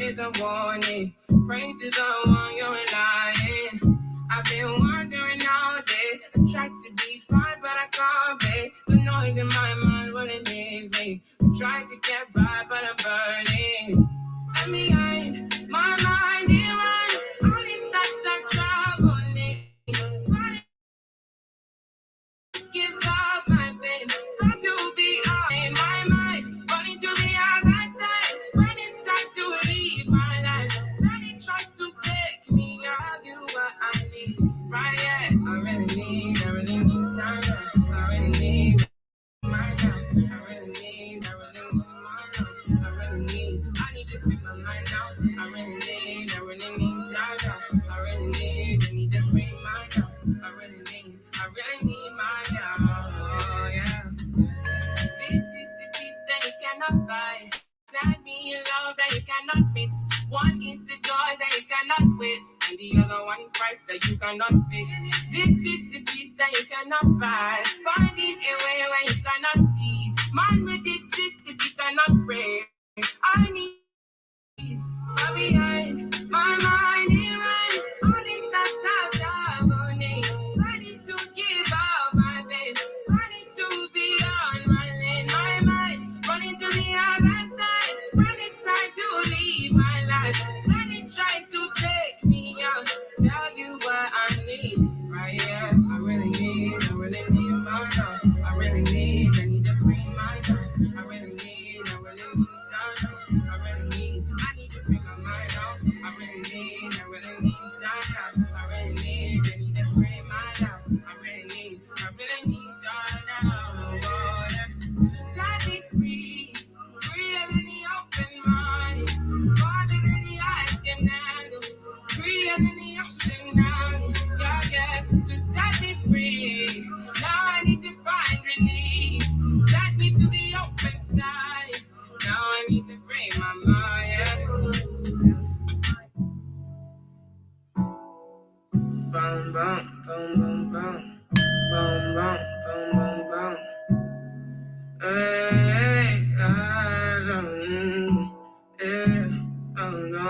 is a warning. Pray to the one you're relying. I've been wondering all day. I tried to be fine, but I can't be. The noise in my mind wouldn't leave me. I tried to get by, but I'm burning. I'm behind my mind, it runs. All these thoughts are troubling. Funny, give up my babe. Got to be on my mind. Running to the other side. When it's time to leave my life. Then it tries to take me out. You what I need. Right, yeah. I really need time. I really need my time. I really need my love. I need to free my mind out. I really need time. I really need to free my mind. I really need my love. Oh, yeah. This is the peace that you cannot buy. Sad me in love that you cannot mix. One is the joy that you cannot waste, and the other one price that you cannot fix. This is the peace that you cannot buy. Finding a way where you cannot see. Man with this system you cannot break. I need peace. But behind my mind it runs. All these thoughts are happening. I need to give up my babe. I need to be on my lane. My mind running to the other side. When it's time to leave my life, then it tries to take me out. Tell you what I need. Right here, I really need my love. I need to free my mind. I really need time. I need to free my mind out. I really need time. I need to free my love. I really need time now. Oh, yeah. Set me free of any open mind. Farther than the eyes can handle. Free of any ocean now. Yeah. So set me free. Now I need to find relief. Set me to the open sky. Now I need to free my mind. Yeah. Boom, boom, boom, boom, boom. Boom, boom, boom, boom, boom. Hey, I don't, yeah, oh no.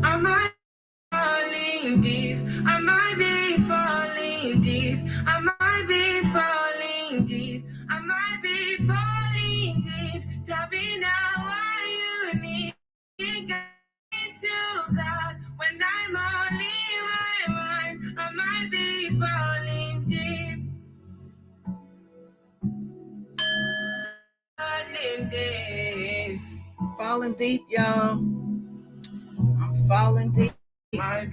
I might be falling deep. I might be falling deep. I might be falling deep. I might be falling deep. Tell me now what you need. Get to God when I'm only my mind. I might be falling deep. Falling deep, y'all. I'm falling deep. I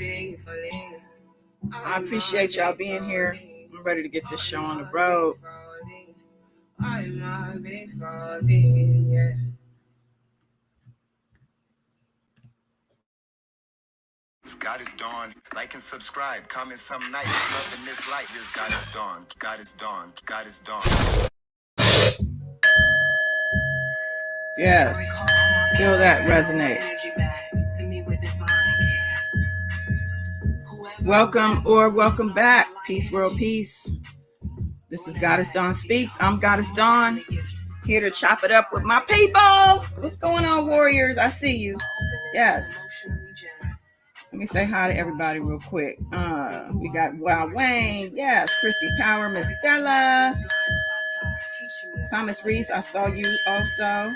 appreciate y'all being here. I'm ready to get this show on the road. I might be falling, yeah. God is dawn. Like and subscribe. Comment some night. Love in this light. This God is dawn. God is dawn. God is dawn. Yes. Feel that resonate. Welcome or welcome back. Peace, world peace. This is Goddess Dawn Speaks. I'm Goddess Dawn. Here to chop it up with my people. What's going on, warriors? I see you. Yes. Let me say hi to everybody real quick. We got Wild Wayne. Yes. Christy Power. Miss Stella. Thomas Reese. I saw you also.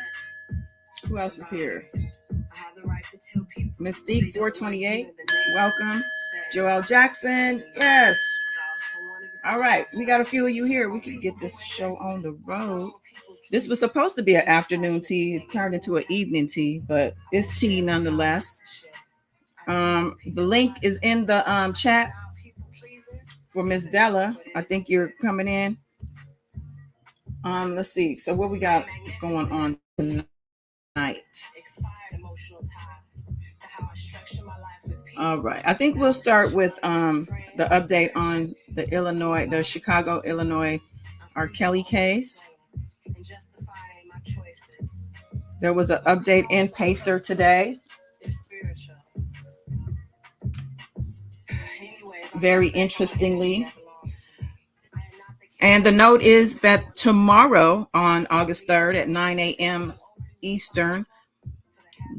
Who else is here? Mystique 428. Welcome. Joel Jackson. Yes. All right. We got a few of you here. We can get this show on the road. This was supposed to be an afternoon tea. It turned into an evening tea, but it's tea nonetheless. The link is in the chat for Miss Della. I think you're coming in. Let's see. So what we got going on tonight? All right. I think we'll start with the update on the Chicago, Illinois R. Kelly case. There was an update in Pacer today. Very interestingly, And the note is that tomorrow on August 3rd at 9 a.m. Eastern,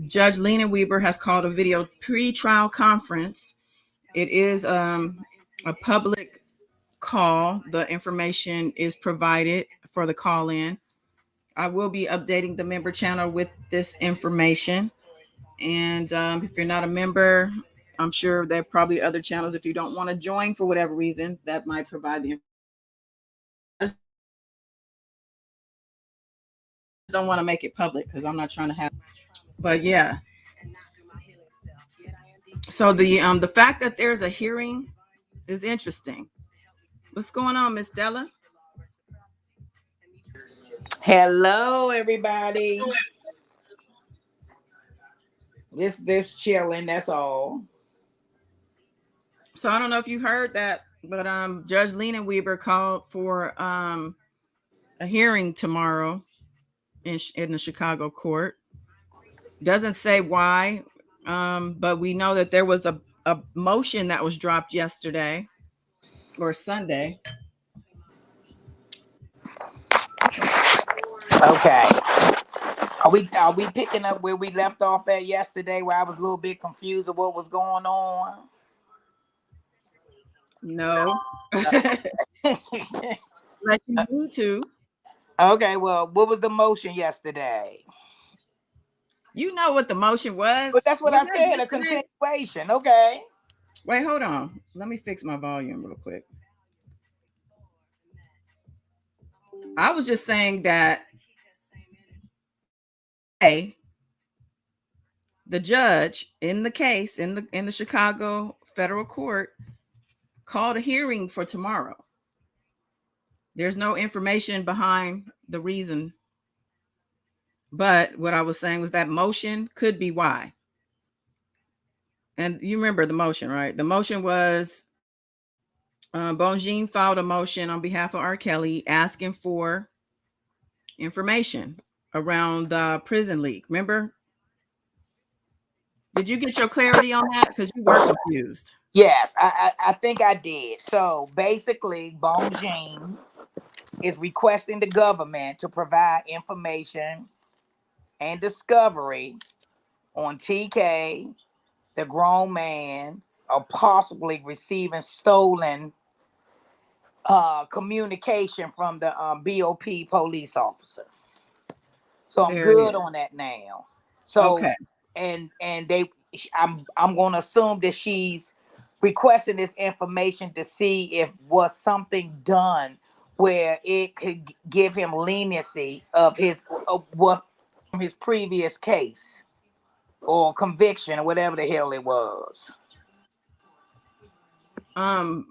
Judge Lena Weaver has called a video pre-trial conference. It is a public call. The information is provided for the call in. I will be updating the member channel with this information. And if you're not a member, I'm sure there are probably other channels. If you don't want to join for whatever reason, that might provide the information. I don't want to make it public because I'm not trying to have. But yeah, so the fact that there's a hearing is interesting. What's going on, Miss Della? Hello, everybody. This chilling. That's all. So I don't know if you heard that, but Judge Lena Weaver called for a hearing tomorrow in the Chicago court. Doesn't say why, but we know that there was a motion that was dropped yesterday or Sunday. Okay. Are we picking up where we left off at yesterday, where I was a little bit confused of what was going on? No. Like you need to. Okay. Well, what was the motion yesterday? You know what the motion was. But that's what Was I that said. A yesterday? continuation. Okay. Wait, hold on. Let me fix my volume real quick. I was just saying that hey, the judge in the case in the Chicago federal court called a hearing for tomorrow. There's no information behind the reason, but what I was saying was that motion could be why. And you remember the motion, right? The motion was Bonjean filed a motion on behalf of R. Kelly asking for information around the prison leak. Remember? Did you get your clarity on that? Because you were confused. Yes, I think I did. So basically, Bonjean is requesting the government to provide information and discovery on TK, the grown man, or possibly receiving stolen communication from the BOP police officer. So I'm There it good is. on that now. So Okay. and I'm going to assume that she's requesting this information to see if was something done where it could give him leniency of his what from his previous case or conviction or whatever the hell it was. Um,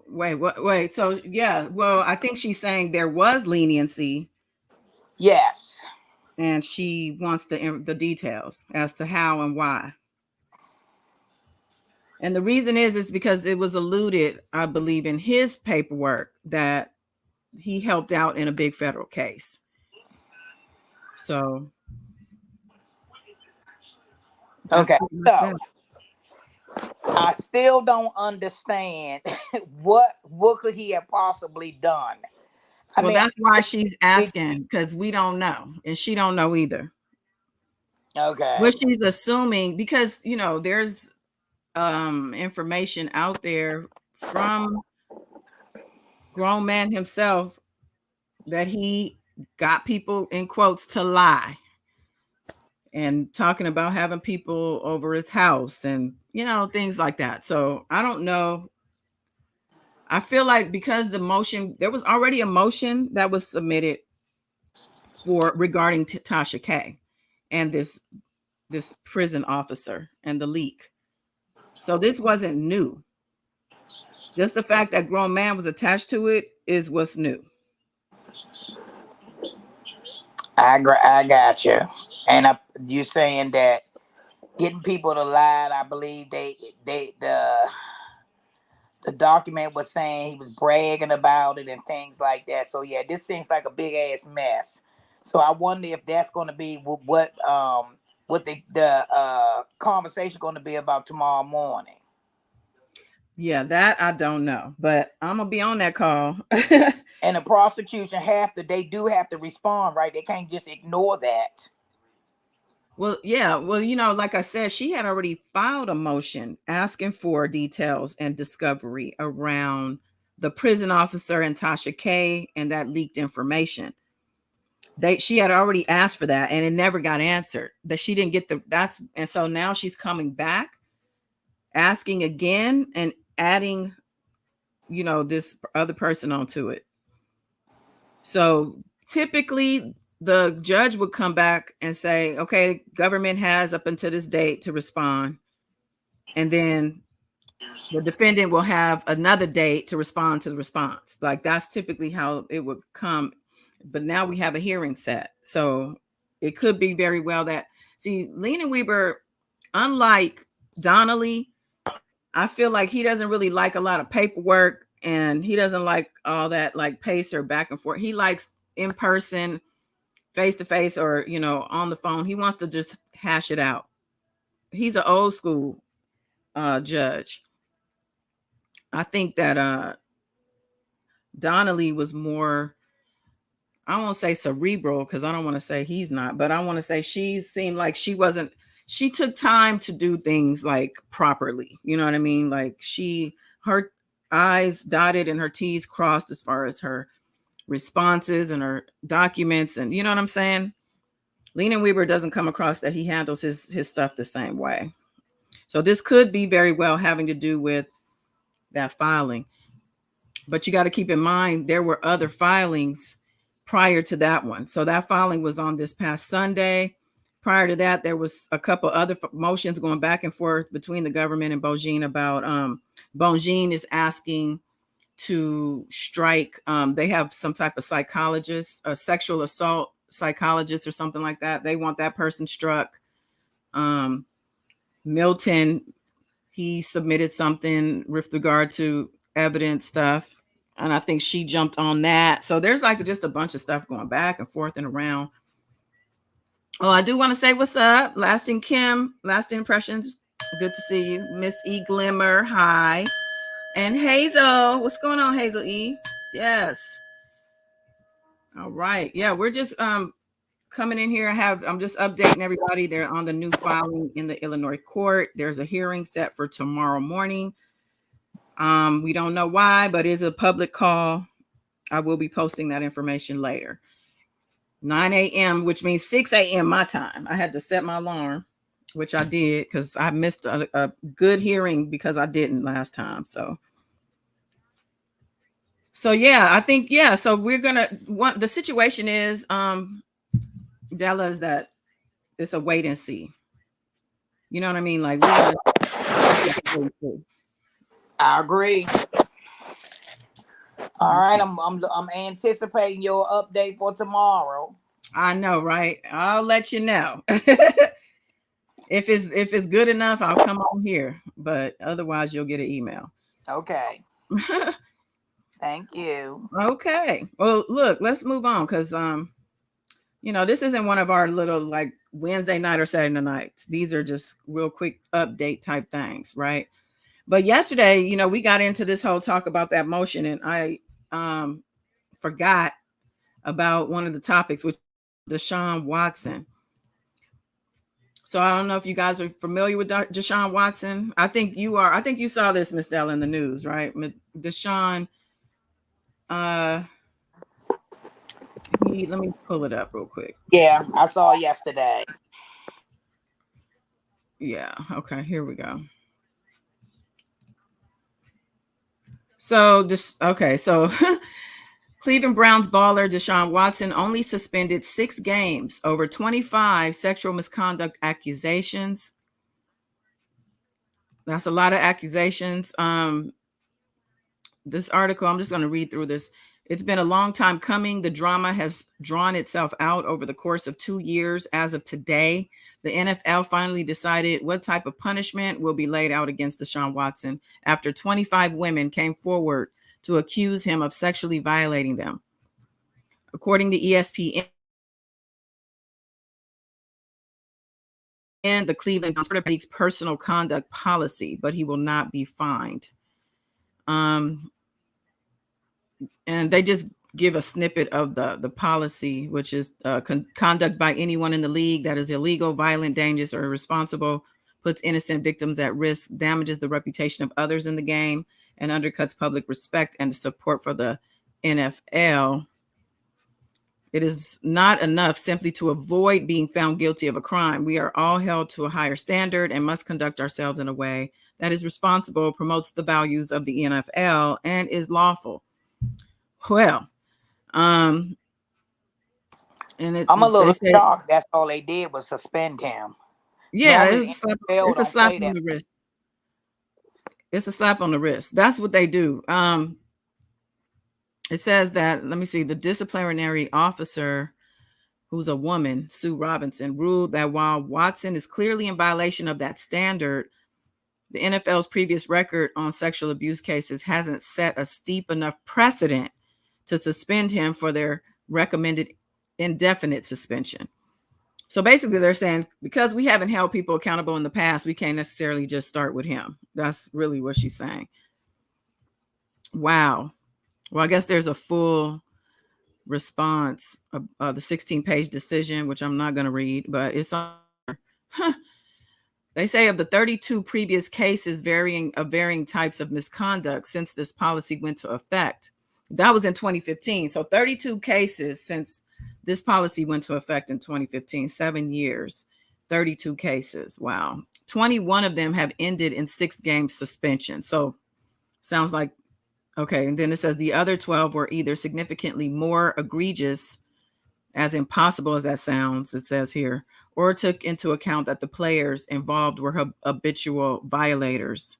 wait. So yeah, well, I think she's saying there was leniency, Yes. and she wants the details as to how and why. And the reason is because it was alluded, I believe, in his paperwork that he helped out in a big federal case. So that's Okay. pretty much So that. I still don't understand what could he have possibly done. I Well, mean, that's why she's asking because we don't know, and she don't know either. okay. What she's assuming, because there's information out there from grown man himself that he got people in quotes to lie and talking about having people over his house and things like that. So I don't know. I feel like because there was already a motion that was submitted for regarding Tasha K and this prison officer and the leak. So this wasn't new. Just the fact that grown man was attached to it is what's new. I got you. And you saying that getting people to lie? I believe the document was saying he was bragging about it and things like that. So yeah, this seems like a big ass mess. So I wonder if that's going to be what the conversation going to be about tomorrow morning. Yeah, that I don't know, but I'm gonna be on that call. And the prosecution they do have to respond, right? They can't just ignore that. Well, yeah. Well, like I said, she had already filed a motion asking for details and discovery around the prison officer and Tasha K and that leaked information. She had already asked for that and it never got answered. That she didn't get and so now she's coming back asking again and adding, this other person onto it. So typically the judge would come back and say, okay, government has up until this date to respond. And then the defendant will have another date to respond to the response. Like that's typically how it would come. But now we have a hearing set. So it could be very well that, see, Lena Weber, unlike Donnelly, I feel like he doesn't really like a lot of paperwork and he doesn't like all that like pacer back and forth. He likes in person, face to face, or on the phone. He wants to just hash it out. He's an old school judge. I think that Donnelly was more, I won't say cerebral because I don't want to say he's not, but I want to say she seemed like she took time to do things like properly. You know what I mean? Like her I's dotted and her T's crossed as far as her responses and her documents. And you know what I'm saying? Lena Weber doesn't come across that he handles his stuff the same way. So this could be very well having to do with that filing. But you got to keep in mind, there were other filings prior to that one. So that filing was on this past Sunday. Prior to that, there was a couple other motions going back and forth between the government and Bongine about Bongine is asking to strike. They have some type of psychologist, a sexual assault psychologist or something like that. They want that person struck. Milton, he submitted something with regard to evidence stuff. And I think she jumped on that. So there's like just a bunch of stuff going back and forth and around. Oh, I do want to say what's up. Lasting Kim, Lasting Impressions. Good to see you. Miss E Glimmer, hi. And Hazel, what's going on, Hazel E? Yes. All right. Yeah, we're just coming in here. I'm just updating everybody. They're on the new filing in the Illinois court. There's a hearing set for tomorrow morning. We don't know why, but it's a public call. I will be posting that information later. 9 a.m., which means 6 a.m. my time. I had to set my alarm, which I did because I missed a good hearing because I didn't last time. So yeah, I think, yeah. So we're the situation is, Della, is that it's a wait and see. You know what I mean? Like I agree. All right, I'm anticipating your update for tomorrow. I know, right? I'll let you know. If it's good enough, I'll come on here. But otherwise, you'll get an email. Okay. Thank you. Okay. Well, look, let's move on because this isn't one of our little like Wednesday night or Saturday nights. These are just real quick update type things, right? But yesterday, we got into this whole talk about that motion, and I forgot about one of the topics, which is Deshaun Watson. So I don't know if you guys are familiar with Deshaun Watson. I think you are. I think you saw this, Miss Della, in the news, right? Deshaun. Let me pull it up real quick. Yeah, I saw it yesterday. Yeah. Okay. Here we go. So So Cleveland Browns baller Deshaun Watson only suspended 6 games over 25 sexual misconduct accusations. That's a lot of accusations. This article, I'm just going to read through this. It's been a long time coming. The drama has drawn itself out over the course of 2 years. As of today, the NFL finally decided what type of punishment will be laid out against Deshaun Watson after 25 women came forward to accuse him of sexually violating them. According to ESPN, and the Cleveland League's personal conduct policy, but he will not be fined. And they just give a snippet of the policy, which is conduct by anyone in the league that is illegal, violent, dangerous, or irresponsible, puts innocent victims at risk, damages the reputation of others in the game, and undercuts public respect and support for the NFL. It is not enough simply to avoid being found guilty of a crime. We are all held to a higher standard and must conduct ourselves in a way that is responsible, promotes the values of the NFL, and is lawful. Well, and I'm a they little say, shocked. That's all they did was suspend him. yeah, Normally the NFL it's a don't slap play on that. the wrist. It's a slap on the wrist. That's what they do. It says that, let me see, the disciplinary officer, who's a woman, Sue Robinson, ruled that while Watson is clearly in violation of that standard, the NFL's previous record on sexual abuse cases hasn't set a steep enough precedent to suspend him for their recommended indefinite suspension. So basically they're saying, because we haven't held people accountable in the past, we can't necessarily just start with him. That's really what she's saying. Wow. Well, I guess there's a full response of the 16-page decision, which I'm not going to read, but it's on. They say of the 32 previous cases varying types of misconduct since this policy went into effect. That was in 2015. So 32 cases since this policy went into effect in 2015, 7 years, 32 cases. Wow. 21 of them have ended in 6-game suspension. So sounds like, okay. And then it says the other 12 were either significantly more egregious, as impossible as that sounds, it says here, or took into account that the players involved were habitual violators.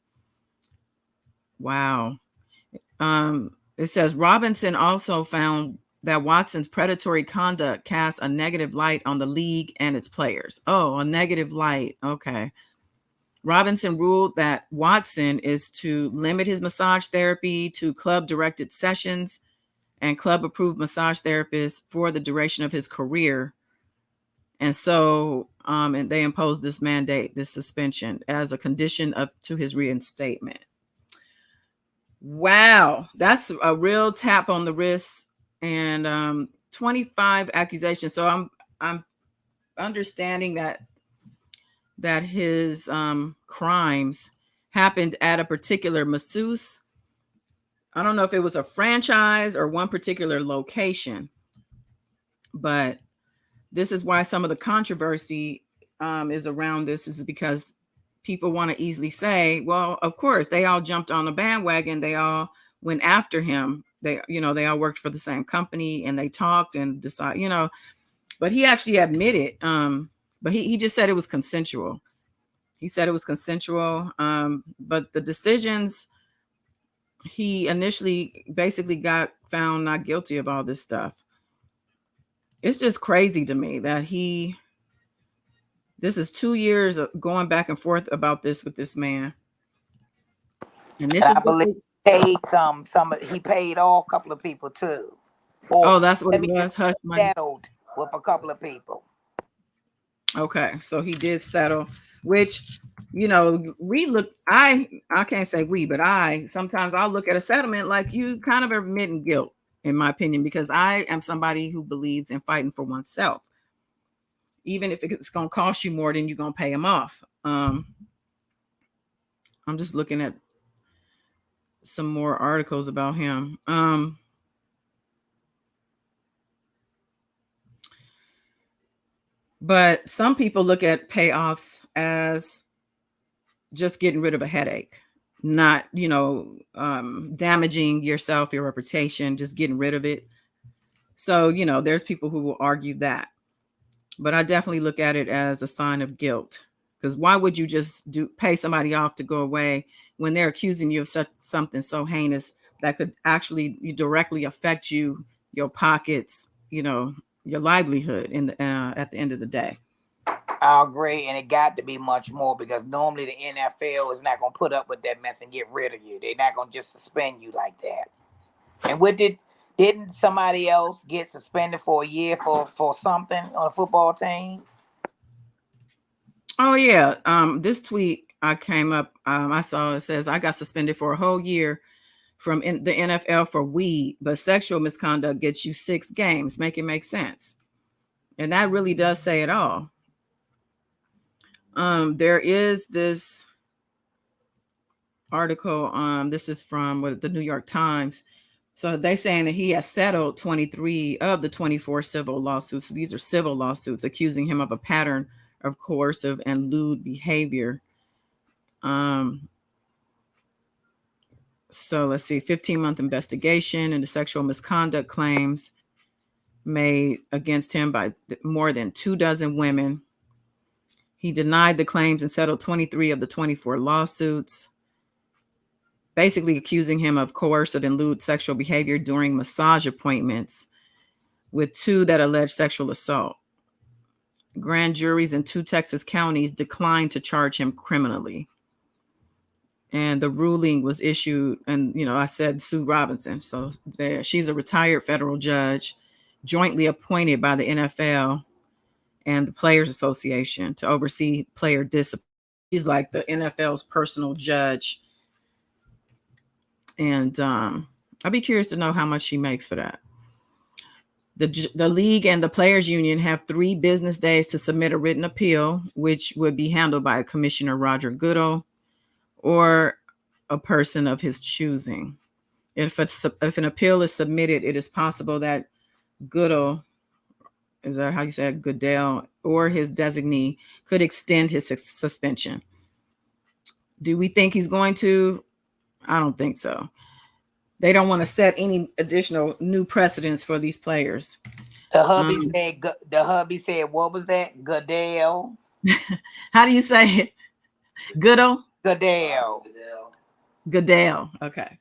Wow. It says Robinson also found that Watson's predatory conduct casts a negative light on the league and its players. Oh, a negative light. Okay. Robinson ruled that Watson is to limit his massage therapy to club-directed sessions and club-approved massage therapists for the duration of his career. And so, and they imposed this mandate, this suspension, as a condition to his reinstatement. Wow, that's a real tap on the wrist, and 25 accusations. So I'm understanding that his crimes happened at a particular masseuse. I don't know if it was a franchise or one particular location, but this is why some of the controversy is around this, is because people want to easily say, well, of course, they all jumped on the bandwagon. They all went after him. They all worked for the same company and they talked and decided, but he actually admitted, but he just said it was consensual. He said it was consensual. But the decisions, he initially basically got found not guilty of all this stuff. It's just crazy to me that this is 2 years of going back and forth about this with this man. And this is I believe he paid all a couple of people too. Or that's what it was. Hush money. Settled with a couple of people. Okay, so he did settle, which we look. I can't say we, but sometimes I'll look at a settlement like you kind of admitting guilt, in my opinion, because I am somebody who believes in fighting for oneself, even if it's going to cost you more than you're going to pay him off. I'm just looking at some more articles about him. But some people look at payoffs as just getting rid of a headache, not, damaging yourself, your reputation, just getting rid of it. So, there's people who will argue that. But I definitely look at it as a sign of guilt, because why would you just pay somebody off to go away when they're accusing you of something so heinous that could actually directly affect you, your pockets, your livelihood at the end of the day. I agree, and it got to be much more, because normally the NFL is not going to put up with that mess and get rid of you. They're not going to just suspend you like that. And didn't somebody else get suspended for a year for something on a football team? Oh yeah, this tweet I came up, I saw, it says, I got suspended for a whole year from the NFL for weed, but sexual misconduct gets you 6 games. Make it make sense. And that really does say it all. There is this article. This is from the New York Times. So they saying that he has settled 23 of the 24 civil lawsuits. These are civil lawsuits accusing him of a pattern of coercive and lewd behavior. So let's see, 15-month investigation into sexual misconduct claims made against him by more than 24 women. He denied the claims and settled 23 of the 24 lawsuits, basically accusing him of coercive and lewd sexual behavior during massage appointments, with 2 that alleged sexual assault. Grand juries in 2 Texas counties declined to charge him criminally. And the ruling was issued, and I said Sue Robinson. So she's a retired federal judge, jointly appointed by the NFL and the Players Association to oversee player discipline. She's like the NFL's personal judge. And I'd be curious to know how much she makes for that. The league and the players union have 3 business days to submit a written appeal, which would be handled by Commissioner Roger Goodell or a person of his choosing. If an appeal is submitted, it is possible that Goodell, is that how you say it? Goodell, or his designee could extend his suspension. Do we think he's going to? I don't think so. They don't want to set any additional new precedents for these players. The hubby said, what was that? Goodell. How do you say it? Goodell? Goodell. Goodell. Okay.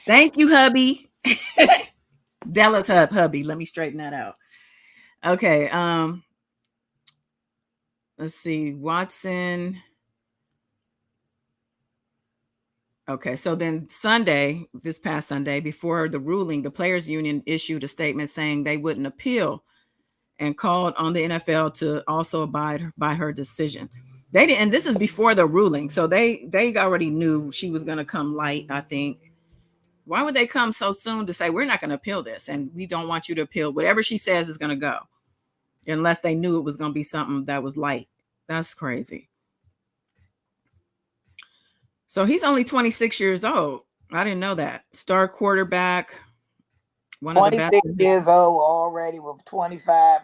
Thank you, hubby. Della's hubby. Let me straighten that out. Okay. Let's see. Watson. Okay, so then this past Sunday, before the ruling, the Players Union issued a statement saying they wouldn't appeal and called on the NFL to also abide by her decision. They didn't, and this is before the ruling, so they already knew she was going to come light, I think. Why would they come so soon to say, we're not going to appeal this, and we don't want you to appeal? Whatever she says is going to go, unless they knew it was going to be something that was light. That's crazy. So he's only 26 years old. I didn't know that. Star quarterback. 26 years old already with 25.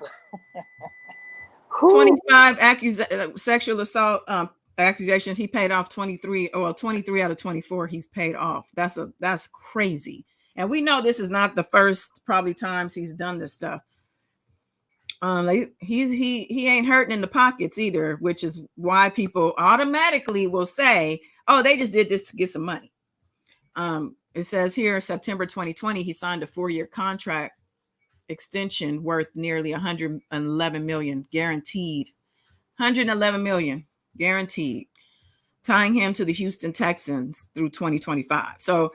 25 sexual assault accusations. He paid off 23. Oh, well, 23 out of 24 he's paid off. That's crazy. And we know this is not the first probably times he's done this stuff. He ain't hurting in the pockets either, which is why people automatically will say, oh, they just did this to get some money. It says here, September 2020, he signed a 4-year contract extension worth nearly $111 million guaranteed. $111 million guaranteed, tying him to the Houston Texans through 2025. So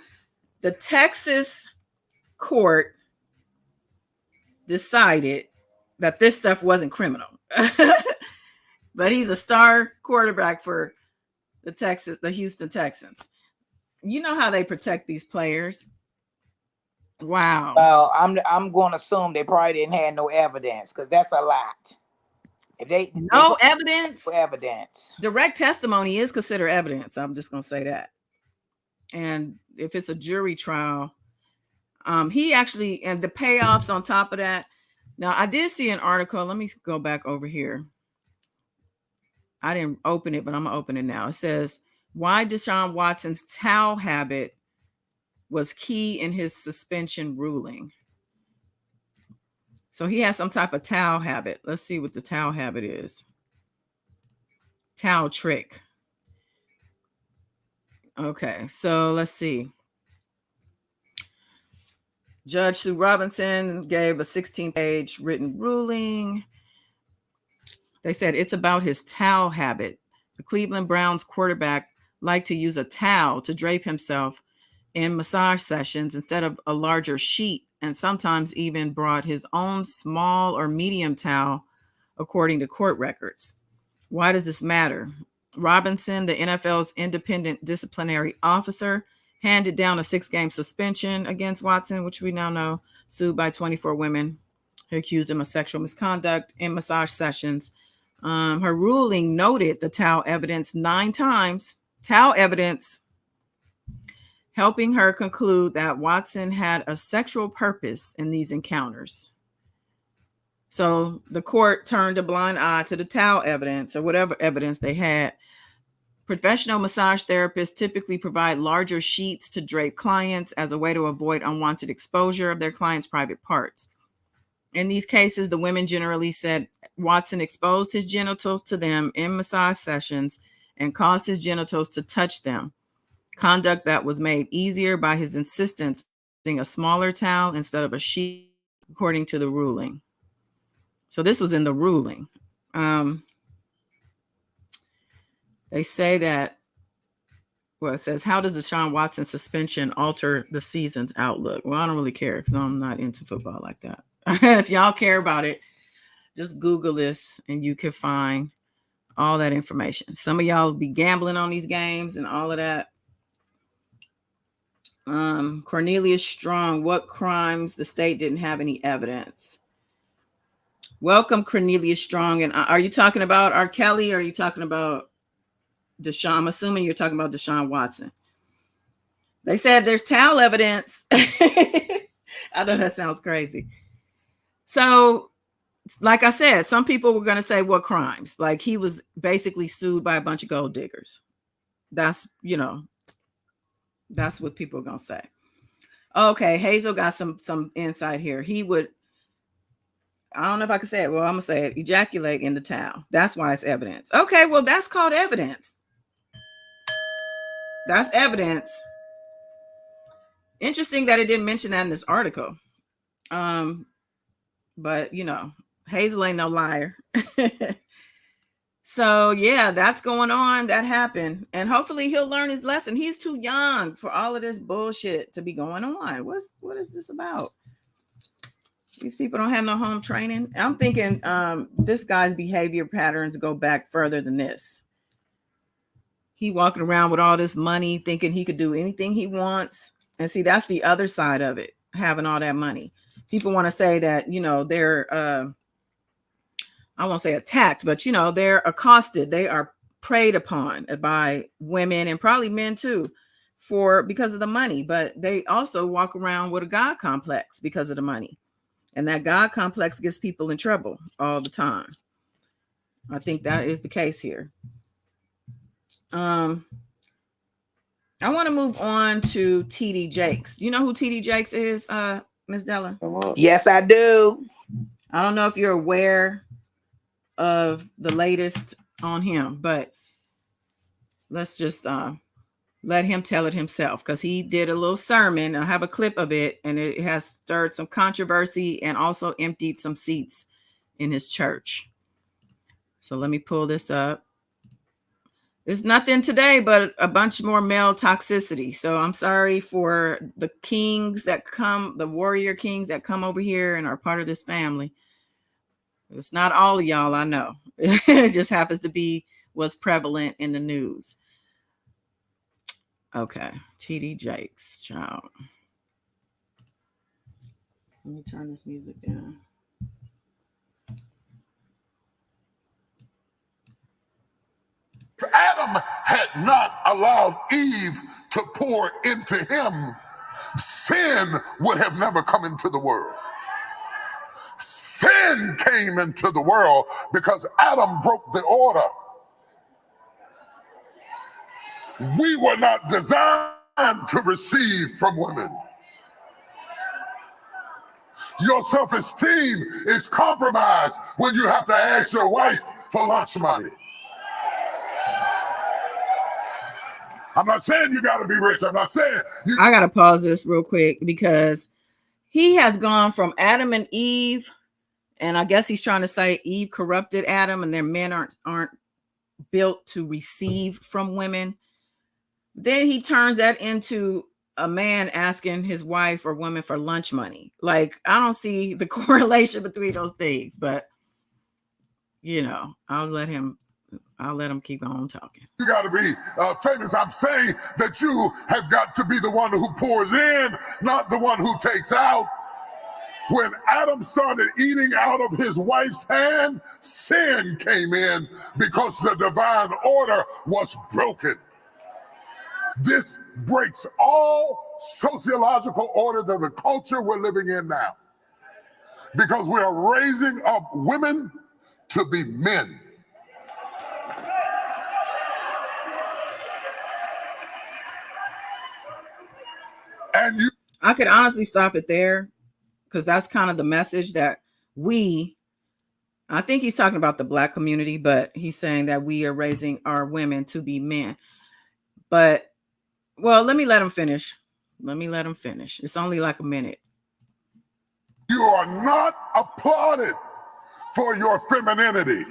the Texas court decided that this stuff wasn't criminal. But he's a star quarterback for the Houston Texans. You know how they protect these players. Wow. Well, I'm going to assume they probably didn't have no evidence, because that's a lot. If they evidence, evidence, direct testimony is considered evidence. I'm just going to say that. And if it's a jury trial, he actually, and the payoffs on top of that. Now, I did see an article. Let me go back over here. I didn't open it, but I'm going to open it now. It says, why Deshaun Watson's towel habit was key in his suspension ruling. So he has some type of towel habit. Let's see what the towel habit is. Towel trick. Okay, so let's see. Judge Sue Robinson gave a 16-page written ruling. They said it's about his towel habit. The Cleveland Browns quarterback liked to use a towel to drape himself in massage sessions instead of a larger sheet, and sometimes even brought his own small or medium towel, according to court records. Why does this matter? Robinson, the NFL's independent disciplinary officer, handed down a 6-game suspension against Watson, which we now know, sued by 24 women who accused him of sexual misconduct in massage sessions. Her ruling noted the towel evidence 9 times, towel evidence, helping her conclude that Watson had a sexual purpose in these encounters. So the court turned a blind eye to the towel evidence or whatever evidence they had. Professional massage therapists typically provide larger sheets to drape clients as a way to avoid unwanted exposure of their clients' private parts. In these cases, the women generally said Watson exposed his genitals to them in massage sessions and caused his genitals to touch them, conduct that was made easier by his insistence using a smaller towel instead of a sheet, according to the ruling. So this was in the ruling. They say that, well, it says, how does Deshaun Watson suspension alter the season's outlook? Well, I don't really care because I'm not into football like that. If y'all care about it, just Google this and you can find all that information. Some of y'all be gambling on these games and all of that. Cornelius Strong, what crimes the state didn't have any evidence? Welcome, Cornelius Strong. And are you talking about R. Kelly or are you talking about Deshaun? I'm assuming you're talking about Deshaun Watson. They said there's towel evidence. I know that sounds crazy. So, like I said, some people were going to say what crimes? Like he was basically sued by a bunch of gold diggers. That's, that's what people are going to say. Okay, Hazel got some insight here. He would, I don't know if I can say it. Well, I'm going to say it. Ejaculate in the towel. That's why it's evidence. Okay, well, that's called evidence. That's evidence. Interesting that it didn't mention that in this article. But, Hazel ain't no liar. So, yeah, that's going on. That happened. And hopefully he'll learn his lesson. He's too young for all of this bullshit to be going on. What is this about? These people don't have no home training. I'm thinking this guy's behavior patterns go back further than this. He walking around with all this money thinking he could do anything he wants. And see, that's the other side of it, having all that money. People want to say that, they're, I won't say attacked, but, they're accosted. They are preyed upon by women and probably men too because of the money. But they also walk around with a God complex because of the money. And that God complex gets people in trouble all the time. I think that is the case here. I want to move on to TD Jakes. Do you know who TD Jakes is, Ms. Della? Yes, I do. I don't know if you're aware of the latest on him, but let's just let him tell it himself, because he did a little sermon. I have a clip of it, and it has stirred some controversy and also emptied some seats in his church. So let me pull this up. It's nothing today, but a bunch more male toxicity. So I'm sorry for the kings that come, the warrior kings that come over here and are part of this family. It's not all of y'all, I know. It just happens to be what's prevalent in the news. Okay, TD Jakes, child. Let me turn this music down. If Adam had not allowed Eve to pour into him, sin would have never come into the world. Sin came into the world because Adam broke the order. We were not designed to receive from women. Your self-esteem is compromised when you have to ask your wife for lunch money. I'm not saying you got to be rich. I'm not saying I got to pause this real quick, because he has gone from Adam and Eve, and I guess he's trying to say Eve corrupted Adam and their men aren't built to receive from women. Then he turns that into a man asking his wife or woman for lunch money. Like, I don't see the correlation between those things, but I'll let him I'll let him keep on talking. You got to be famous. I'm saying that you have got to be the one who pours in, not the one who takes out. When Adam started eating out of his wife's hand, sin came in because the divine order was broken. This breaks all sociological orders of the culture we're living in now, because we are raising up women to be men. And I could honestly stop it there, because that's kind of the message that I think he's talking about the Black community, but he's saying that we are raising our women to be men. But, well, let me let him finish. It's only like a minute. You are not applauded for your femininity.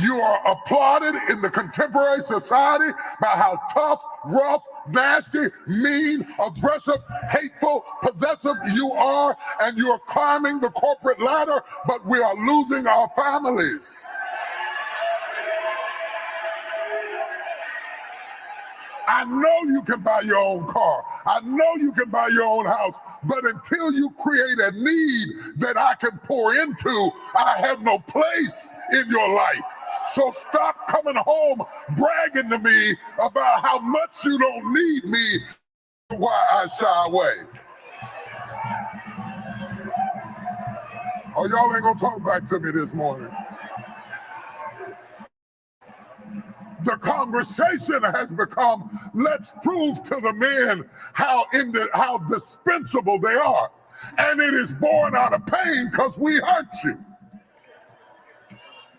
You are applauded in the contemporary society by how tough, rough, nasty, mean, aggressive, hateful, possessive you are, and you are climbing the corporate ladder, but we are losing our families. I know you can buy your own car. I know you can buy your own house, but until you create a need that I can pour into, I have no place in your life. So stop coming home bragging to me about how much you don't need me, why I shy away. Oh, y'all ain't gonna talk back to me this morning. The conversation has become, let's prove to the men how dispensable they are. And it is born out of pain because we hurt you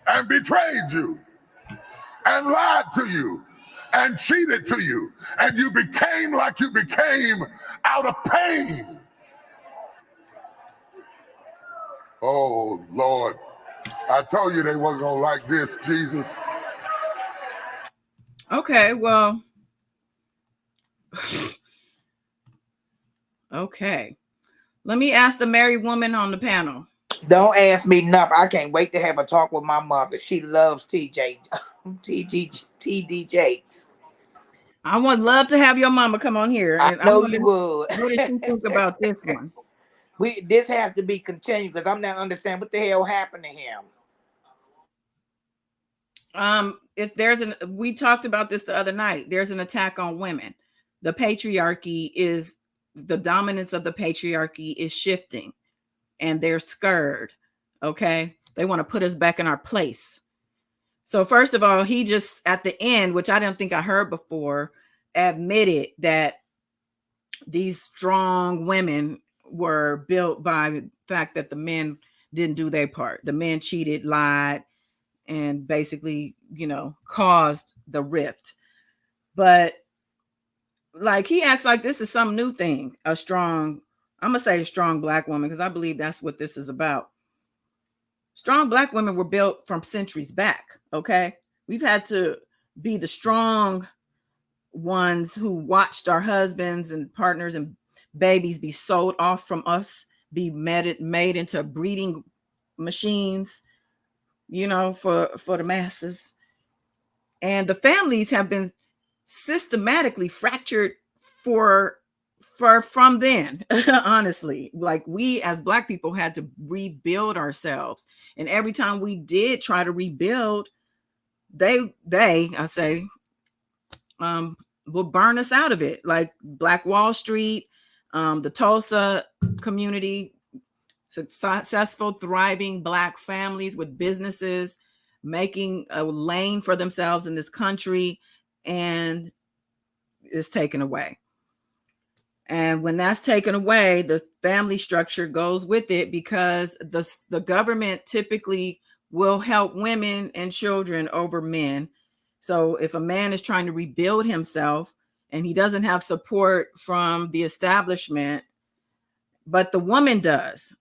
and betrayed you and lied to you and cheated to you. And you became like you became out of pain. Oh, Lord. I told you they wasn't going to like this, Jesus. Okay, well, okay. Let me ask the married woman on the panel. Don't ask me nothing. I can't wait to have a talk with my mother. She loves TD Jakes. I would love to have your mama come on here. And I know you would. What did you think about this one? This has to be continued, because I'm not understanding what the hell happened to him. We talked about this the other night. There's an attack on women. The dominance of the patriarchy is shifting, and they're scared. Okay. They want to put us back in our place. So first of all, he just at the end, which I didn't think I heard before, admitted that these strong women were built by the fact that the men didn't do their part. The men cheated, lied, and basically, caused the rift. But like, he acts like this is some new thing. I'm going to say a strong Black woman, because I believe that's what this is about. Strong Black women were built from centuries back. Okay. We've had to be the strong ones who watched our husbands and partners and babies be sold off from us, be made into breeding machines, for the masses. And the families have been systematically fractured from then. Honestly, like, we as Black people had to rebuild ourselves, and every time we did try to rebuild, they will burn us out of it. Like Black Wall Street, the Tulsa community, successful, thriving Black families with businesses making a lane for themselves in this country, and is taken away. And when that's taken away, the family structure goes with it, because the government typically will help women and children over men. So if a man is trying to rebuild himself and he doesn't have support from the establishment, but the woman does,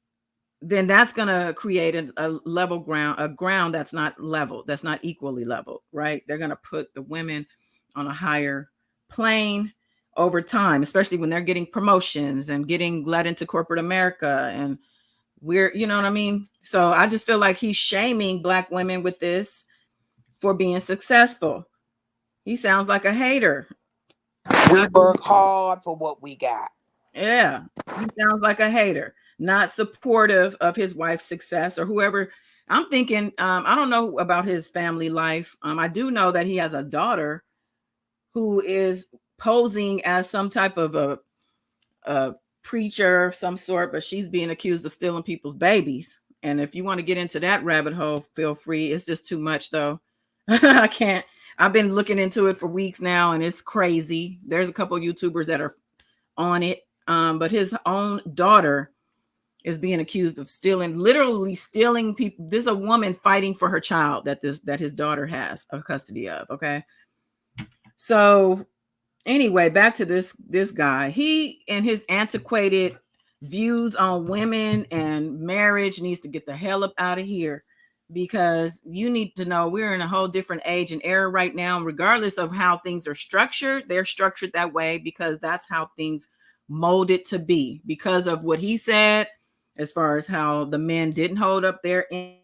then that's going to create a level ground, a ground that's not level, that's not equally leveled, right? They're going to put the women on a higher plane over time, especially when they're getting promotions and getting let into corporate America. And you know what I mean? So I just feel like he's shaming Black women with this for being successful. He sounds like a hater. We work hard for what we got. Yeah, he sounds like a hater, not supportive of his wife's success or whoever. I'm thinking, I don't know about his family life. I do know that he has a daughter who is posing as some type of a preacher of some sort, but she's being accused of stealing people's babies. And if you want to get into that rabbit hole, feel free. It's just too much, though. I can't. I've been looking into it for weeks now, and it's crazy. There's a couple of YouTubers that are on it, but his own daughter is being accused of literally stealing people. There's a woman fighting for her child that his daughter has a custody of. Okay, so anyway, back to this guy. He and his antiquated views on women and marriage needs to get the hell up out of here, because you need to know we're in a whole different age and era right now. Regardless of how things are structured, they're structured that way because that's how things molded to be, because of what he said as far as how the men didn't hold up their end,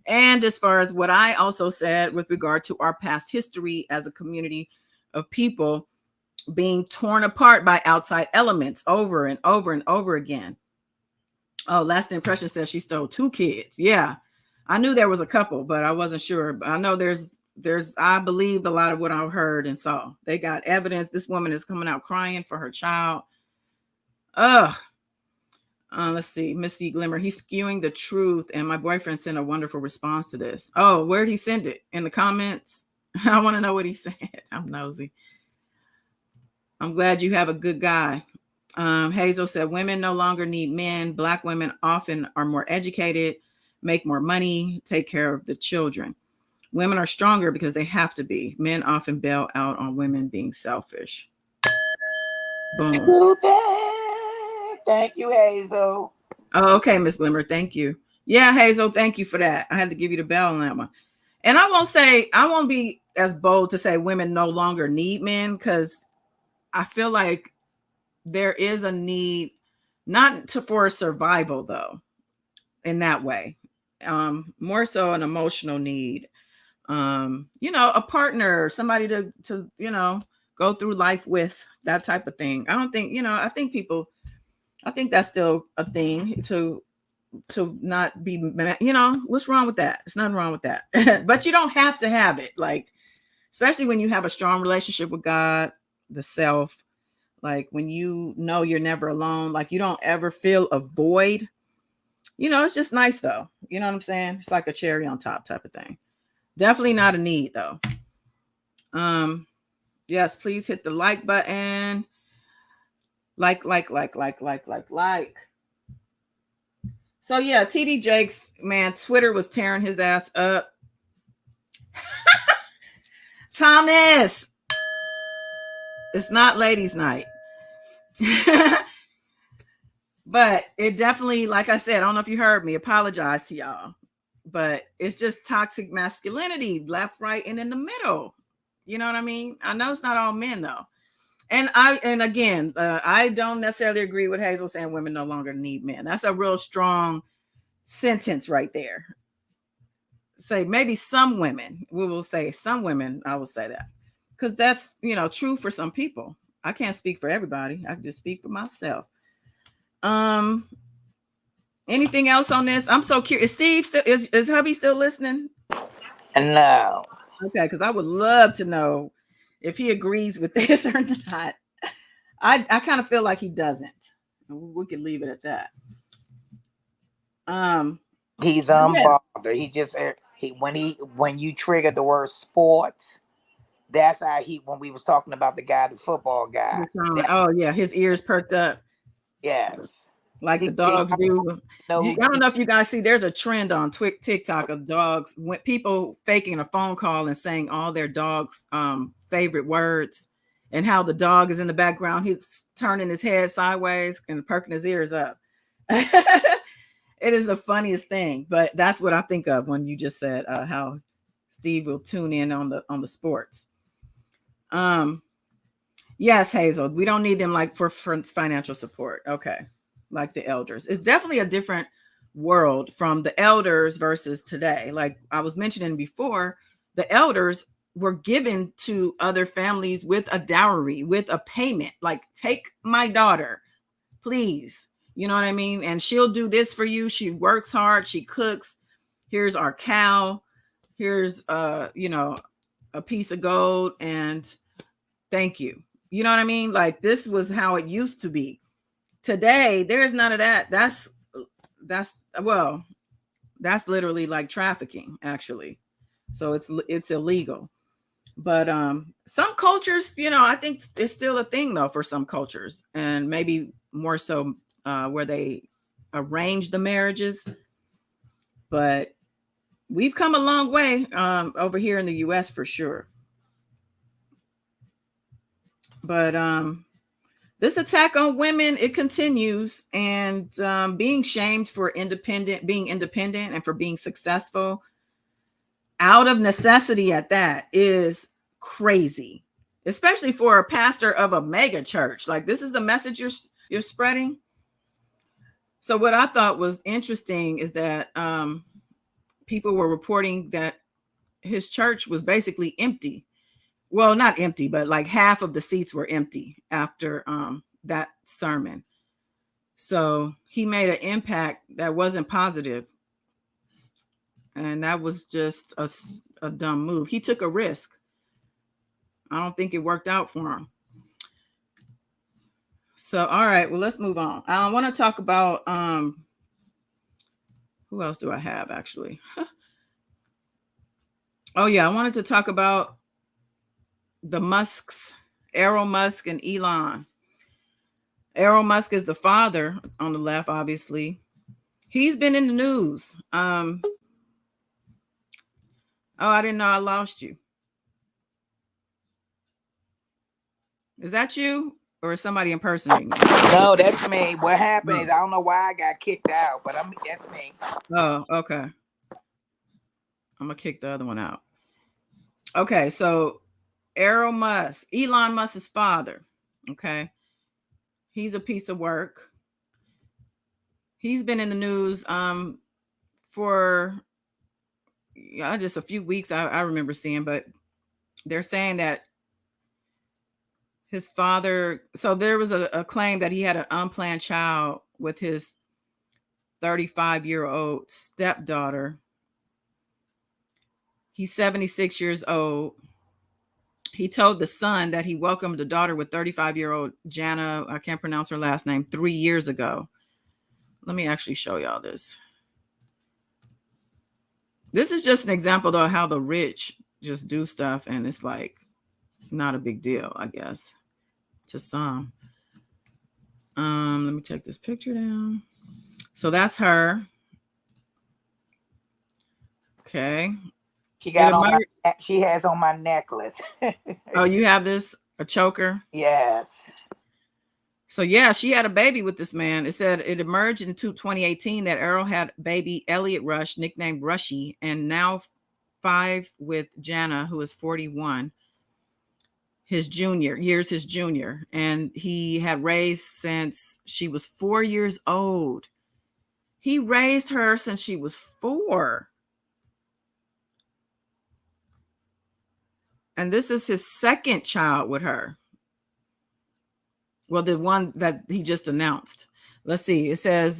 and as far as what I also said with regard to our past history as a community of people being torn apart by outside elements over and over and over again. Oh, Last Impression says she stole 2 kids. Yeah, I knew there was a couple, but I wasn't sure. I know there's I believed a lot of what I heard and saw. They got evidence. This woman is coming out crying for her child. Let's see, Missy Glimmer. He's skewing the truth, and my boyfriend sent a wonderful response to this. Oh, where'd he send it? In the comments? I want to know what he said. I'm nosy. I'm glad you have a good guy. Hazel said, women no longer need men. Black women often are more educated, make more money, take care of the children. Women are stronger because they have to be. Men often bail out on women being selfish. Boom. Thank you, Hazel. Oh, okay, Miss Glimmer. Thank you. Yeah, Hazel, thank you for that. I had to give you the bell on that one. And I won't be as bold to say women no longer need men, because I feel like there is a need, not for survival though, in that way. More so an emotional need. A partner, somebody to go through life with, that type of thing. I don't think, I think that's still a thing to not be, what's wrong with that? There's nothing wrong with that. But you don't have to have it, like, especially when you have a strong relationship with God, the self, like when you know you're never alone, like you don't ever feel a void. It's just nice though. You know what I'm saying? It's like a cherry on top type of thing. Definitely not a need though. Yes, please hit the like button. Like. So yeah, TD Jakes, man, Twitter was tearing his ass up. Thomas, it's not ladies' night. But it definitely, like I said, I don't know if you heard me, apologize to y'all. But it's just toxic masculinity, left, right, and in the middle. You know what I mean? I know it's not all men though. And again, I don't necessarily agree with Hazel saying women no longer need men. That's a real strong sentence right there. Say maybe some women, we will say some women, I will say that. Because that's, true for some people. I can't speak for everybody. I can just speak for myself. Anything else on this? I'm so curious. Steve, is hubby still listening? No. Okay, because I would love to know if he agrees with this or not. I kind of feel like he doesn't. We could leave it at that. He's unbothered. He just when you triggered the word sports, that's how when we was talking about the guy, the football guy. Oh yeah, his ears perked up. Yes. Like the dogs do. I don't know if you guys see, there's a trend on TikTok of dogs, when people faking a phone call and saying all their dogs' favorite words, and how the dog is in the background. He's turning his head sideways and perking his ears up. It is the funniest thing, but that's what I think of when you just said how Steve will tune in on the sports. Yes, Hazel, we don't need them like for financial support. Okay. Like the elders. It's definitely a different world from the elders versus today. Like I was mentioning before, the elders were given to other families with a dowry, with a payment, like, take my daughter, please. You know what I mean? And she'll do this for you. She works hard. She cooks. Here's our cow. Here's, you know, a piece of gold, and thank you. You know what I mean? Like, this was how it used to be. Today, there's none of that. That's literally like trafficking, actually. So it's illegal. But some cultures, you know, I think it's still a thing though for some cultures, and maybe more so where they arrange the marriages. But we've come a long way over here in the US for sure. But this attack on women, it continues, and being shamed for being independent and for being successful out of necessity at that is crazy, especially for a pastor of a mega church. Like, this is the message you're spreading. So what I thought was interesting is that people were reporting that his church was basically empty. Well, not empty, but like half of the seats were empty after that sermon. So he made an impact that wasn't positive. And that was just a dumb move. He took a risk. I don't think it worked out for him. So, all right, well, let's move on. I want to talk about, who else do I have actually? Oh yeah, I wanted to talk about the Musks, Elon Musk and Elon. Elon Musk is the father on the left, obviously. He's been in the news. Oh, I didn't know I lost you. Is that you, or is somebody impersonating you? No, that's me. What happened is I don't know why I got kicked out, but that's me. Oh, okay. I'm gonna kick the other one out. Okay, so Elon Musk's father. Okay, he's a piece of work. He's been in the news for just a few weeks. I remember seeing, but they're saying that his father. So there was a claim that he had an unplanned child with his 35-year-old stepdaughter. He's 76 years old. He told the son that he welcomed a daughter with 35-year-old Jana, I can't pronounce her last name, 3 years ago. Let me actually show y'all this. This is just an example, though, of how the rich just do stuff, and it's like not a big deal, I guess, to some. Let me take this picture down. So that's her. Okay. She has on my necklace. Oh, you have this, a choker? Yes. So yeah, she had a baby with this man. It said it emerged in 2018 that Errol had baby Elliot Rush, nicknamed Rushy, and now 5 with Jana, who is 41, his junior, and he had raised since she was 4 years old. He raised her since she was 4. And this is his second child with her. Well, the one that he just announced. Let's see. It says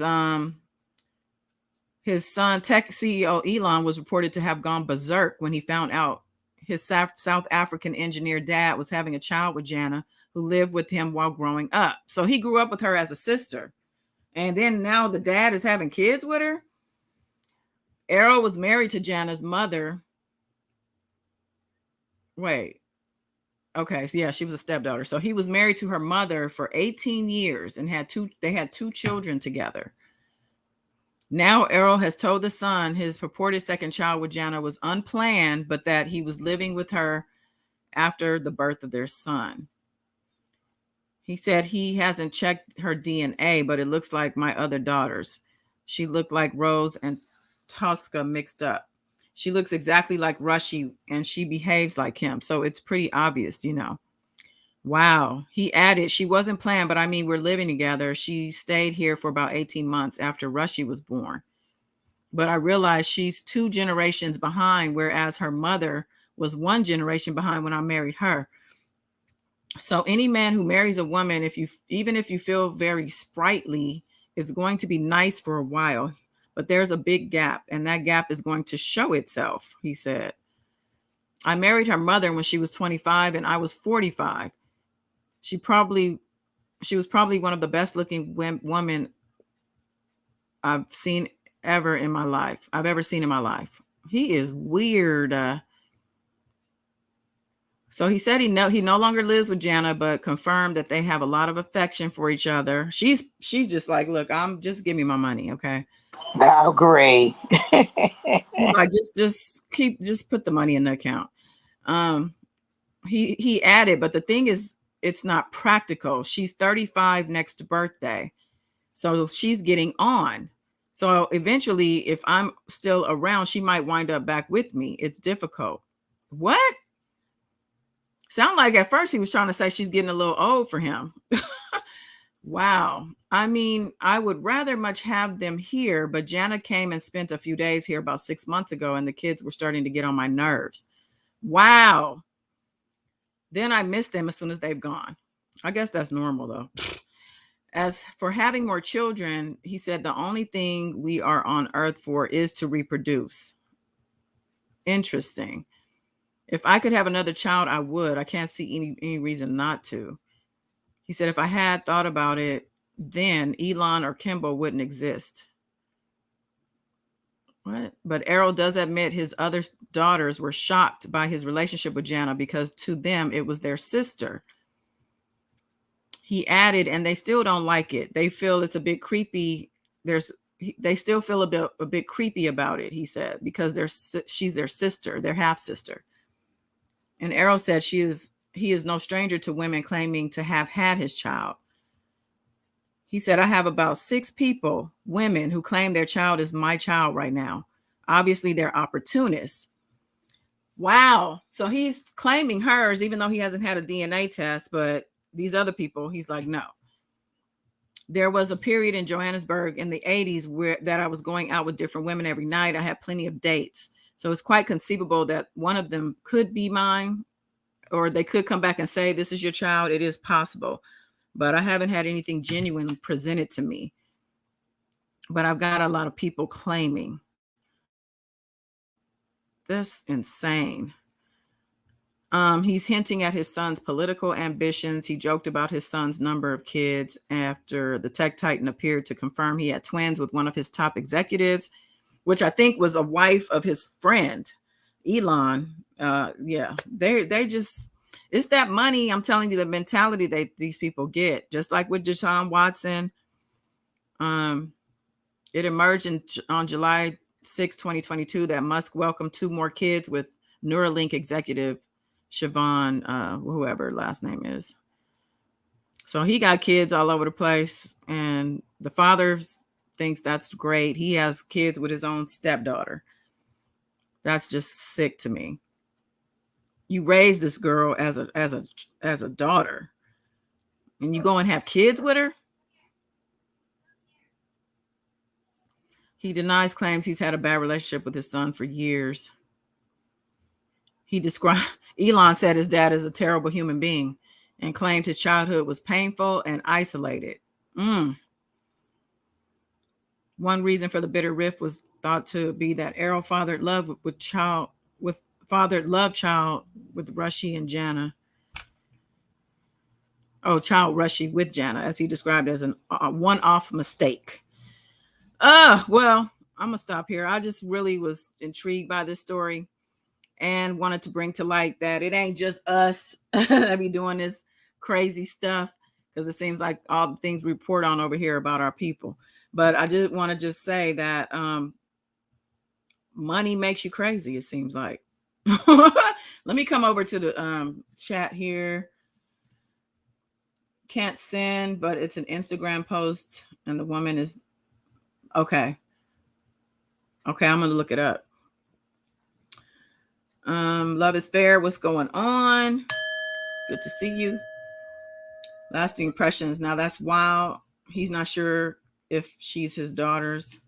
his son, tech CEO Elon, was reported to have gone berserk when he found out his South African engineer dad was having a child with Jana, who lived with him while growing up. So he grew up with her as a sister. And then now the dad is having kids with her. Errol was married to Jana's mother. Wait. Okay, so yeah, she was a stepdaughter. So he was married to her mother for 18 years and they had 2 children together. Now Errol has told the son his purported second child with Jana was unplanned, but that he was living with her after the birth of their son. He said he hasn't checked her DNA, but it looks like my other daughters. She looked like Rose and Tosca mixed up. She looks exactly like Rushy, and she behaves like him. So it's pretty obvious, you know. Wow. He added, she wasn't planned, but I mean, we're living together. She stayed here for about 18 months after Rushy was born. But I realized she's 2 generations behind, whereas her mother was one generation behind when I married her. So any man who marries a woman, even if you feel very sprightly, it's going to be nice for a while, but there's a big gap, and that gap is going to show itself, he said. I married her mother when she was 25 and I was 45. She was probably one of the best looking women I've seen ever in my life. I've ever seen in my life. He is weird. So he said he no longer lives with Jana, but confirmed that they have a lot of affection for each other. She's just like, look, just give me my money, okay? I agree. Like, just put the money in the account. He added, but the thing is, it's not practical. She's 35 next birthday, so she's getting on. So eventually, if I'm still around, she might wind up back with me. It's difficult. What? Sound like at first he was trying to say she's getting a little old for him. Wow. I mean, I would rather much have them here, but Jana came and spent a few days here about 6 months ago, and the kids were starting to get on my nerves. Wow. Then I miss them as soon as they've gone. I guess that's normal, though. As for having more children, he said the only thing we are on earth for is to reproduce. Interesting. If I could have another child, I would. I can't see any reason not to. He said if I had thought about it, then Elon or Kimball wouldn't exist. What? But Errol does admit his other daughters were shocked by his relationship with Jana because to them it was their sister. He added, and they still don't like it. They feel it's a bit creepy. They still feel a bit creepy about it, he said, because she's their sister, their half sister. And Errol said he is no stranger to women claiming to have had his child. He said, I have about 6 people, women, who claim their child is my child right now. Obviously, they're opportunists. Wow. So he's claiming hers, even though he hasn't had a DNA test, but these other people, he's like, no. There was a period in Johannesburg in the 80s that I was going out with different women every night. I had plenty of dates. So it's quite conceivable that one of them could be mine, or they could come back and say, this is your child. It is possible. But I haven't had anything genuine presented to me. But I've got a lot of people claiming. That's insane. He's hinting at his son's political ambitions. He joked about his son's number of kids after the tech titan appeared to confirm he had twins with one of his top executives, which I think was a wife of his friend, Elon. They just, it's that money. I'm telling you, the mentality that these people get, just like with Deshaun Watson. It emerged on July 6, 2022, that Musk welcomed 2 more kids with Neuralink executive Siobhan, whoever last name is. So he got kids all over the place, and the father thinks that's great. He has kids with his own stepdaughter. That's just sick to me. You raise this girl as a daughter, and you go and have kids with her. He denies claims he's had a bad relationship with his son for years. Elon said his dad is a terrible human being and claimed his childhood was painful and isolated. One reason for the bitter rift was thought to be that Errol fathered love with child with Rushy and Jana. Oh, child Rushy with Jana, as he described as a one-off mistake. Well, I'm gonna stop here. I just really was intrigued by this story and wanted to bring to light that it ain't just us that be doing this crazy stuff, because it seems like all the things we report on over here about our people. But I did want to just say that money makes you crazy, it seems like. Let me come over to the chat here. Can't send, but it's an Instagram post, and the woman is okay. I'm gonna look it up. Love is fair. What's going on? Good to see you. Lasting impressions. Now that's wild. He's not sure if she's his daughters.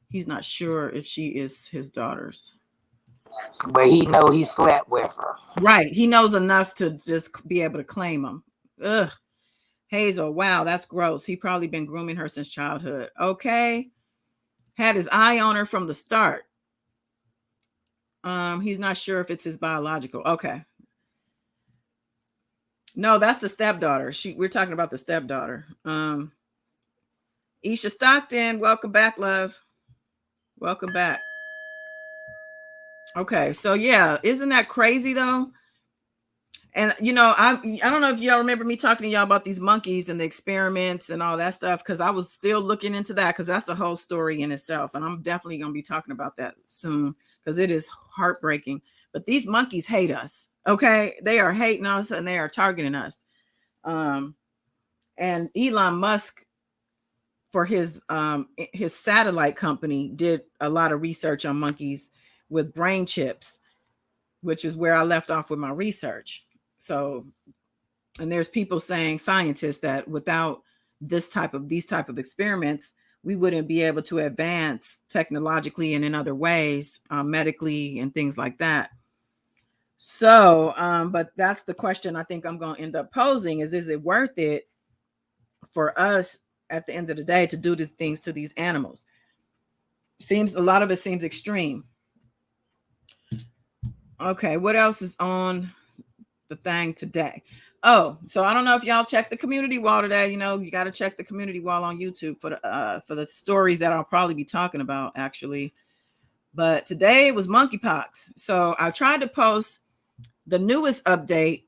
He's not sure if she is his daughters. But he know he slept with her. Right. He knows enough to just be able to claim them. Ugh. Hazel, wow, that's gross. He probably been grooming her since childhood. Okay. Had his eye on her from the start. He's not sure if it's his biological. Okay. No, that's the stepdaughter. We're talking about the stepdaughter. Isha Stockton, welcome back, love. Welcome back. Okay, so yeah, isn't that crazy though? And I don't know if y'all remember me talking to y'all about these monkeys and the experiments and all that stuff, because I was still looking into that, because that's a whole story in itself, and I'm definitely going to be talking about that soon, because it is heartbreaking. But these monkeys hate us. Okay, they are hating us and they are targeting us. And Elon Musk, for his satellite company, did a lot of research on monkeys with brain chips, which is where I left off with my research. So, and there's people saying, scientists, that without these type of experiments, we wouldn't be able to advance technologically and in other ways, medically and things like that. So, but that's the question I think I'm going to end up posing is it worth it for us at the end of the day to do these things to these animals? A lot of it seems extreme. Okay, what else is on the thing today? Oh, so I don't know if y'all checked the community wall today. You got to check the community wall on YouTube for the stories that I'll probably be talking about, actually. But today was monkeypox. So I tried to post the newest update.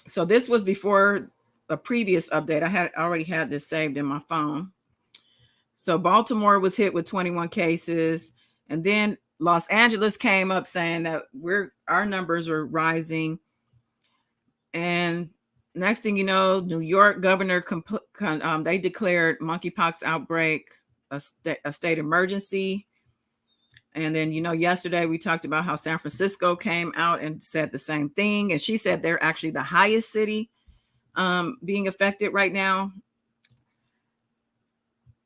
So this was before a previous update. I already had this saved in my phone. So Baltimore was hit with 21 cases, and then Los Angeles came up saying that our numbers are rising. And next thing you know, New York governor, they declared monkeypox outbreak a state emergency. And then, yesterday we talked about how San Francisco came out and said the same thing. And she said they're actually the highest city being affected right now.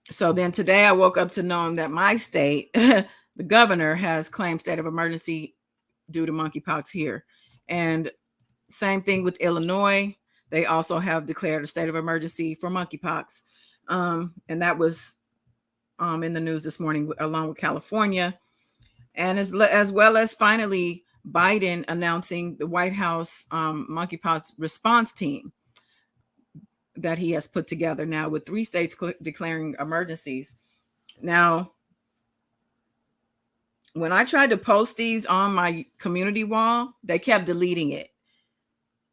So then today I woke up to knowing that my state, the governor, has claimed state of emergency due to monkeypox here. And same thing with Illinois. They also have declared a state of emergency for monkeypox. And that was in the news this morning, along with California. And as well as finally Biden announcing the White House monkeypox response team that he has put together now, with 3 states declaring emergencies. Now, when I tried to post these on my community wall, they kept deleting it.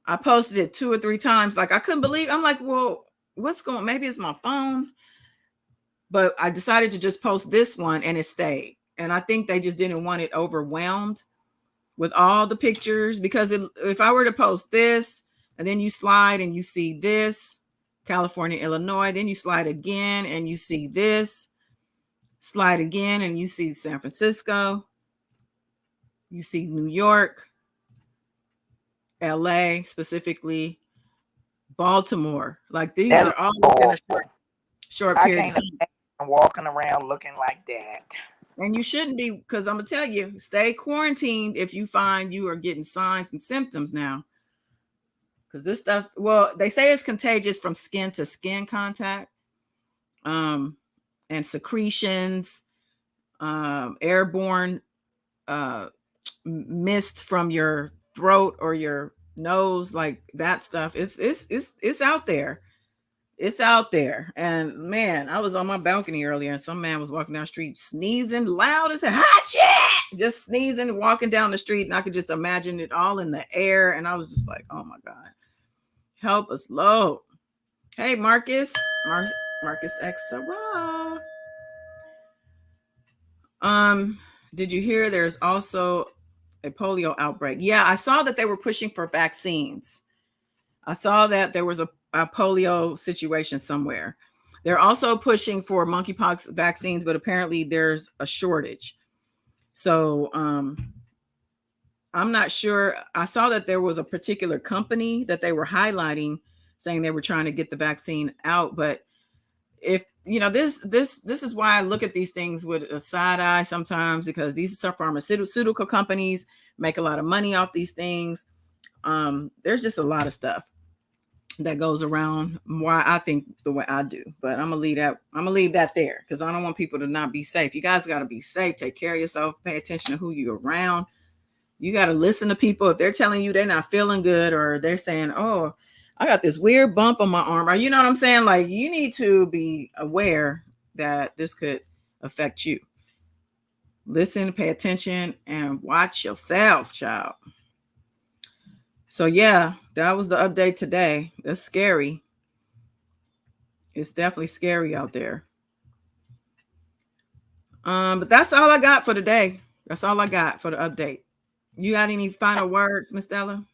I posted it 2 or 3 times. Like, I couldn't believe. I'm like, well, what's going? Maybe it's my phone. But I decided to just post this one, and it stayed. And I think they just didn't want it overwhelmed with all the pictures, because if I were to post this and then you slide and you see this, California, Illinois, then you slide again and you see this, slide again and you see San Francisco, you see New York, LA, specifically Baltimore. Like, these are all within a short period of time. Walking around looking like that. And you shouldn't be, because I'm going to tell you, stay quarantined if you find you are getting signs and symptoms now. Because this stuff, well, they say it's contagious from skin to skin contact, and secretions, airborne mist from your throat or your nose, like that stuff. It's out there. It's out there. And man, I was on my balcony earlier and some man was walking down the street sneezing loud as a hot shit, just sneezing, walking down the street. And I could just imagine it all in the air. And I was just like, oh my God, help us, Lord. Hey, Marcus X Sarah. Did you hear there's also a polio outbreak? Yeah, I saw that they were pushing for vaccines. I saw that there was a polio situation somewhere. They're also pushing for monkeypox vaccines, but apparently there's a shortage. So I'm not sure. I saw that there was a particular company that they were highlighting, saying they were trying to get the vaccine out. But if you know, this is why I look at these things with a side eye sometimes, because these are pharmaceutical companies make a lot of money off these things. There's just a lot of stuff that goes around why I think the way I do. But I'm gonna leave that there, because I don't want people to not be safe. You guys got to be safe. Take care of yourself. Pay attention to who you're around. You got to listen to people. If they're telling you they're not feeling good, or they're saying, oh, I got this weird bump on my arm, or you know what I'm saying? Like, you need to be aware that this could affect you. Listen, pay attention, and watch yourself, child. So yeah, that was the update today. That's scary. It's definitely scary out there. But that's all I got for today. That's all I got for the update. You got any final words, Miss Stella?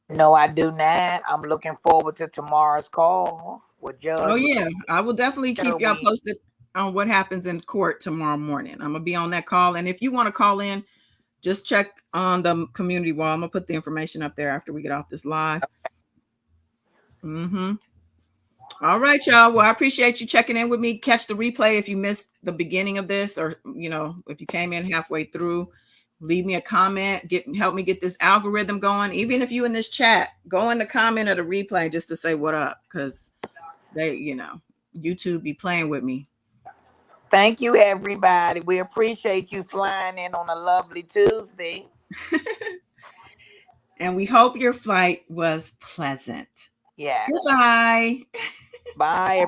No, I do not. I'm looking forward to tomorrow's call with Judge. Oh yeah, I will definitely keep y'all posted on what happens in court tomorrow morning. I'm gonna be on that call, and if you want to call in, just check on the community wall. I'm gonna put the information up there after we get off this live. Mm-hmm. All right, y'all. Well, I appreciate you checking in with me. Catch the replay if you missed the beginning of this, or if you came in halfway through. Leave me a comment. Help me get this algorithm going. Even if you in this chat, go in the comment of the replay just to say what up, because they, YouTube be playing with me. Thank you, everybody. We appreciate you flying in on a lovely Tuesday. And we hope your flight was pleasant. Yes. Goodbye. Bye, everybody.